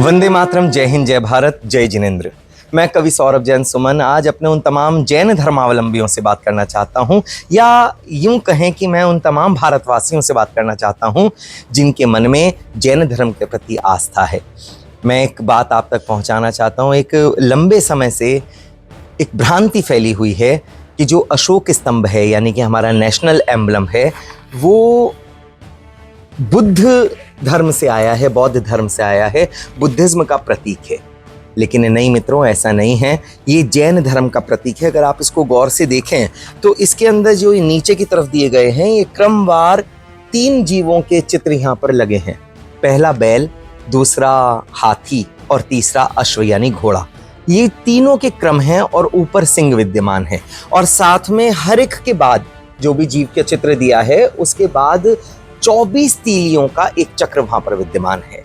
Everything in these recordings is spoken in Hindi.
वंदे मातरम, जय हिंद, जय भारत, जय जिनेंद्र। मैं कवि सौरभ जैन सुमन आज अपने उन तमाम जैन धर्मावलंबियों से बात करना चाहता हूं, या यूं कहें कि मैं उन तमाम भारतवासियों से बात करना चाहता हूं जिनके मन में जैन धर्म के प्रति आस्था है। मैं एक बात आप तक पहुंचाना चाहता हूं। एक लंबे समय से एक भ्रांति फैली हुई है कि जो अशोक स्तंभ है, यानी कि हमारा नेशनल एम्बलम है, वो बुद्ध धर्म से आया है, बौद्ध धर्म से आया है, बुद्धिज्म का प्रतीक है। लेकिन नहीं मित्रों, ऐसा नहीं है। ये जैन धर्म का प्रतीक है। अगर आप इसको गौर से देखें तो इसके अंदर जो नीचे की तरफ दिए गए हैं, ये क्रमवार 3 जीवों के चित्र यहाँ पर लगे हैं। पहला बैल, दूसरा हाथी और तीसरा अश्व यानी घोड़ा। ये तीनों के क्रम हैं और ऊपर सिंह विद्यमान है। और साथ में हर एक के बाद जो भी जीव के चित्र दिया है उसके बाद 24 तीलियों का एक चक्र वहां पर विद्यमान है।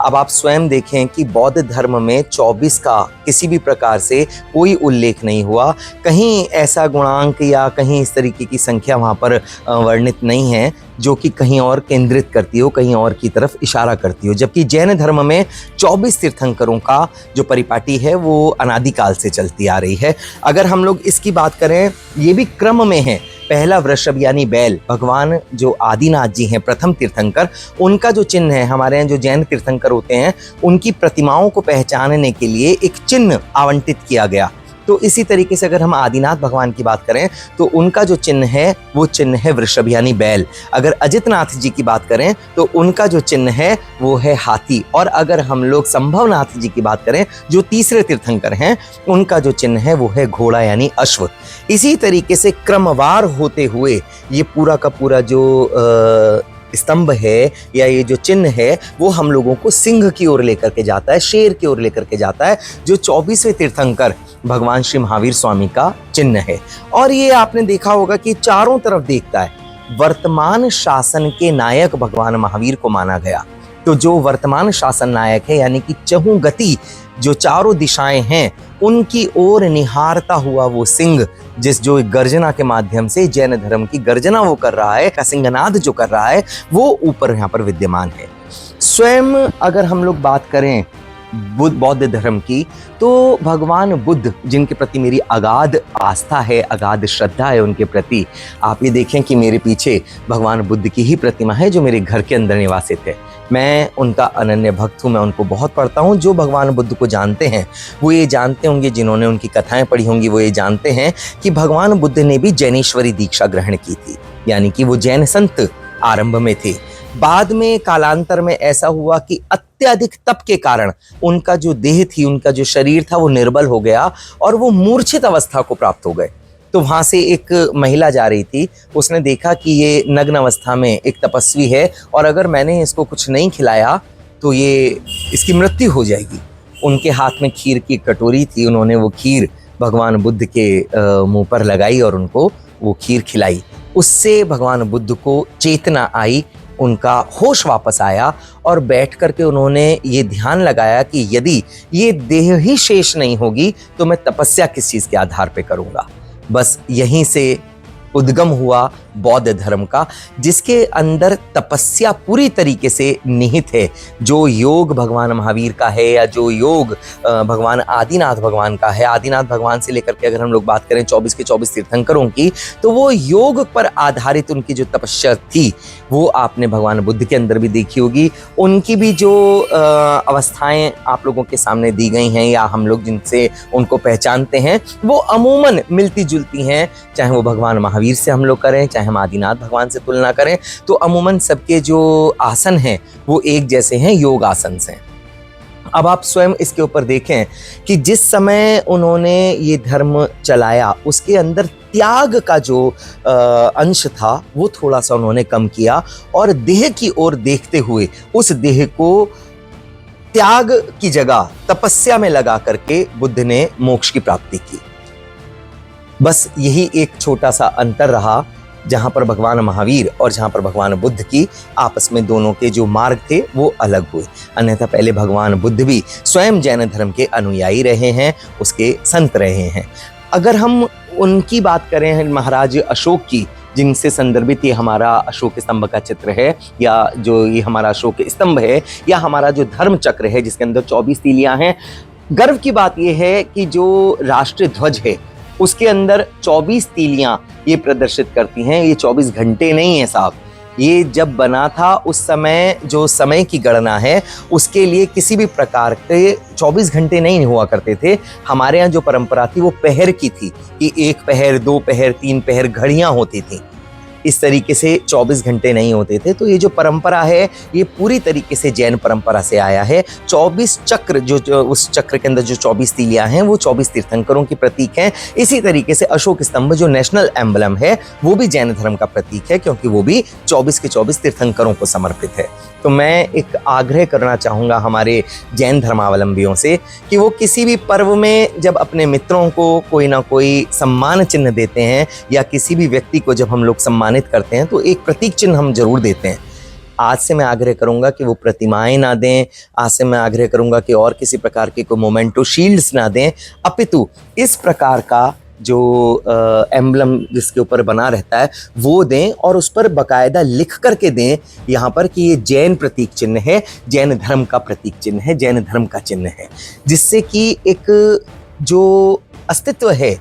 अब आप स्वयं देखें कि बौद्ध धर्म में 24 का किसी भी प्रकार से कोई उल्लेख नहीं हुआ। कहीं ऐसा गुणांक या कहीं इस तरीके की संख्या वहां पर वर्णित नहीं है जो कि कहीं और केंद्रित करती हो, कहीं और की तरफ इशारा करती हो। जबकि जैन धर्म में 24 तीर्थंकरों का जो परिपाटी है वो अनादिकाल से चलती आ रही है। अगर हम लोग इसकी बात करें, ये भी क्रम में है। पहला वृषभ यानी बैल, भगवान जो आदिनाथ जी हैं, प्रथम तीर्थंकर, उनका जो चिन्ह है, हमारे यहाँ जो जैन तीर्थंकर होते हैं उनकी प्रतिमाओं को पहचानने के लिए एक चिन्ह आवंटित किया गया। तो इसी तरीके से अगर हम आदिनाथ भगवान की बात करें तो उनका जो चिन्ह है वो चिन्ह है वृषभ यानी बैल। अगर अजितनाथ जी की बात करें तो उनका जो चिन्ह है वो है हाथी। और अगर हम लोग संभवनाथ जी की बात करें जो तीसरे तीर्थंकर हैं, उनका जो चिन्ह है वो है घोड़ा यानी अश्व। इसी तरीके से क्रमवार होते हुए ये पूरा का पूरा जो स्तंभ है या ये जो चिन्ह है वो हम लोगों को सिंह की ओर लेकर के जाता है, शेर की ओर लेकर के जाता है, जो 24वें तीर्थंकर भगवान श्री महावीर स्वामी का चिन्ह है। और ये आपने देखा होगा कि चारों तरफ देखता है। वर्तमान शासन के नायक भगवान महावीर को माना गया। तो जो वर्तमान शासन नायक है, यानी कि चहुंगति जो चारों दिशाएं हैं, उनकी ओर निहारता हुआ वो सिंह, जो गर्जना के माध्यम से जैन धर्म की गर्जना वो कर रहा है, सिंहनाद जो कर रहा है, वो ऊपर यहाँ पर विद्यमान है। स्वयं अगर हम लोग बात करें बौद्ध धर्म की, तो भगवान बुद्ध जिनके प्रति मेरी अगाध आस्था है, अगाध श्रद्धा है उनके प्रति, आप ये देखें कि मेरे पीछे भगवान बुद्ध की ही प्रतिमा है जो मेरे घर के अंदर निवासित है। मैं उनका अनन्य भक्त हूँ, मैं उनको बहुत पढ़ता हूँ। जो भगवान बुद्ध को जानते हैं वो ये जानते होंगे, जिन्होंने उनकी कथाएं पढ़ी होंगी वो ये जानते हैं कि भगवान बुद्ध ने भी जैनेश्वरी दीक्षा ग्रहण की थी, यानी कि वो जैन संत आरंभ में थे। बाद में कालांतर में ऐसा हुआ कि अत्यधिक तप के कारण उनका जो देह थी, उनका जो शरीर था वो निर्बल हो गया और वो मूर्छित अवस्था को प्राप्त हो गए। तो वहां से एक महिला जा रही थी, उसने देखा कि ये नग्न अवस्था में एक तपस्वी है और अगर मैंने इसको कुछ नहीं खिलाया तो ये इसकी मृत्यु हो जाएगी। उनके हाथ में खीर की कटोरी थी, उन्होंने वो खीर भगवान बुद्ध के मुंह पर लगाई और उनको वो खीर खिलाई। उससे भगवान बुद्ध को चेतना आई, उनका होश वापस आया और बैठ करके उन्होंने ये ध्यान लगाया कि यदि ये देह ही शेष नहीं होगी तो मैं तपस्या किस चीज़ के आधार पे करूँगा। बस यहीं से उद्गम हुआ बौद्ध धर्म का, जिसके अंदर तपस्या पूरी तरीके से निहित है। जो योग भगवान महावीर का है या जो योग भगवान आदिनाथ भगवान का है, आदिनाथ भगवान से लेकर के अगर हम लोग बात करें 24 के 24 तीर्थंकरों की, तो वो योग पर आधारित उनकी जो तपस्या थी वो आपने भगवान बुद्ध के अंदर भी देखी होगी। उनकी भी जो अवस्थाएं आप लोगों के सामने दी गई हैं या हम लोग जिनसे उनको पहचानते हैं वो अमूमन मिलती जुलती हैं। चाहे वो भगवान महावीर से हम लोग करें, चाहे हम आदिनाथ भगवान से तुलना करें, तो अमूमन सबके जो आसन हैं वो एक जैसे हैं, योग आसन से। अब आप स्वयं इसके ऊपर देखें कि जिस समय उन्होंने ये धर्म चलाया उसके अंदर त्याग का जो अंश था वो थोड़ा सा उन्होंने कम किया और देह की ओर देखते हुए उस देह को त्याग की जगह तपस्या में लगा करके बुद्ध ने मोक्ष की प्राप्ति की। बस यही एक छोटा सा अंतर रहा, जहां पर भगवान महावीर और जहां पर भगवान बुद्ध की आपस में दोनों के जो मार्ग थे वो अलग हुए। अन्यथा पहले भगवान बुद्ध भी स्वयं जैन धर्म के अनुयायी रहे हैं, उसके संत रहे हैं। अगर हम उनकी बात करें महाराज अशोक की, जिनसे संदर्भित ये हमारा अशोक स्तंभ का चित्र है, या जो ये हमारा अशोक स्तंभ है, या हमारा जो धर्म चक्र है जिसके अंदर 24 तीलियां हैं। गर्व की बात यह है कि जो राष्ट्रीय ध्वज है उसके अंदर 24 तीलियां ये प्रदर्शित करती हैं। ये 24 घंटे नहीं है साहब, ये जब बना था उस समय जो समय की गणना है उसके लिए किसी भी प्रकार के 24 घंटे नहीं हुआ करते थे। हमारे यहाँ जो परंपरा थी वो पहर की थी कि 1 पहर, 2 पहर, 3 पहर घड़ियां होती थी। इस तरीके से 24 घंटे नहीं होते थे। तो ये जो परंपरा है ये पूरी तरीके से जैन परंपरा से आया है। 24 चक्र जो उस चक्र के अंदर जो 24 तीलियां हैं वो 24 तीर्थंकरों की प्रतीक हैं। इसी तरीके से अशोक स्तंभ जो नेशनल एम्बलम है वो भी जैन धर्म का प्रतीक है, क्योंकि वो भी 24 के 24 तीर्थंकरों को समर्पित है। तो मैं एक आग्रह करना चाहूँगा हमारे जैन धर्मावलंबियों से कि वो किसी भी पर्व में जब अपने मित्रों को कोई ना कोई सम्मान चिन्ह देते हैं, या किसी भी व्यक्ति को जब हम लोग सम्मानित करते हैं, तो एक प्रतीक चिन्ह हम जरूर देते हैं। आज से मैं आग्रह करूंगा कि वो प्रतिमाएं ना दें। आज से मैं आग्रह करूंगा कि और किसी प्रकार के कोई मोमेंटो शील्ड्स ना दें, अपितु इस प्रकार का जो एम्बलम जिसके ऊपर बना रहता है वो दें, और उस पर बाकायदा लिख करके दें यहाँ पर कि ये जैन प्रतीक चिन्ह है, जैन धर्म का प्रतीक चिन्ह है, जैन धर्म का चिन्ह है, जिससे कि एक जो अस्तित्व है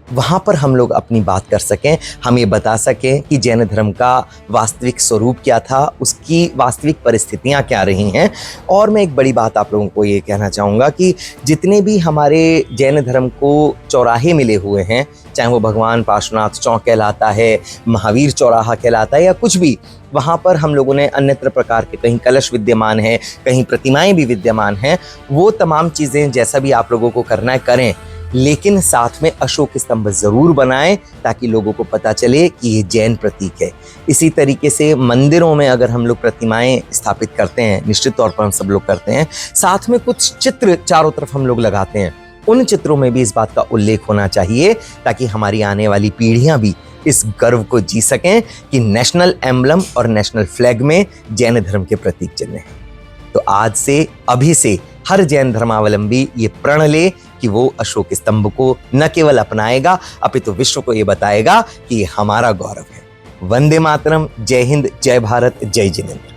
वहाँ पर हम लोग अपनी बात कर सकें, हम ये बता सकें कि जैन धर्म का वास्तविक स्वरूप क्या था, उसकी वास्तविक परिस्थितियाँ क्या रही हैं। और मैं एक बड़ी बात आप लोगों को ये कहना चाहूँगा कि जितने भी हमारे जैन धर्म को चौराहे मिले हुए हैं, चाहे वो भगवान पार्श्वनाथ चौक कहलाता है, महावीर चौराहा कहलाता है, या कुछ भी, वहाँ पर हम लोगों ने अन्यत्र प्रकार के कहीं कलश विद्यमान है, कहीं प्रतिमाएं भी विद्यमान हैं। वो तमाम चीज़ें जैसा भी आप लोगों को करना है करें, लेकिन साथ में अशोक स्तंभ जरूर बनाएं ताकि लोगों को पता चले कि ये जैन प्रतीक है। इसी तरीके से मंदिरों में अगर हम लोग प्रतिमाएं स्थापित करते हैं, निश्चित तौर पर हम सब लोग करते हैं, साथ में कुछ चित्र चारों तरफ हम लोग लगाते हैं, उन चित्रों में भी इस बात का उल्लेख होना चाहिए ताकि हमारी आने वाली पीढ़ियां भी इस गर्व को जी सकें कि नेशनल एम्बलम और नेशनल फ्लैग में जैन धर्म के प्रतीक चिन्ह हैं। तो आज से, अभी से हर जैन धर्मावलंबी ये प्रण ले कि वो अशोक स्तंभ को न केवल अपनाएगा अपितु विश्व को ये बताएगा कि ये हमारा गौरव है। वंदे मातरम, जय हिंद, जय भारत, जय जिनेंद्र।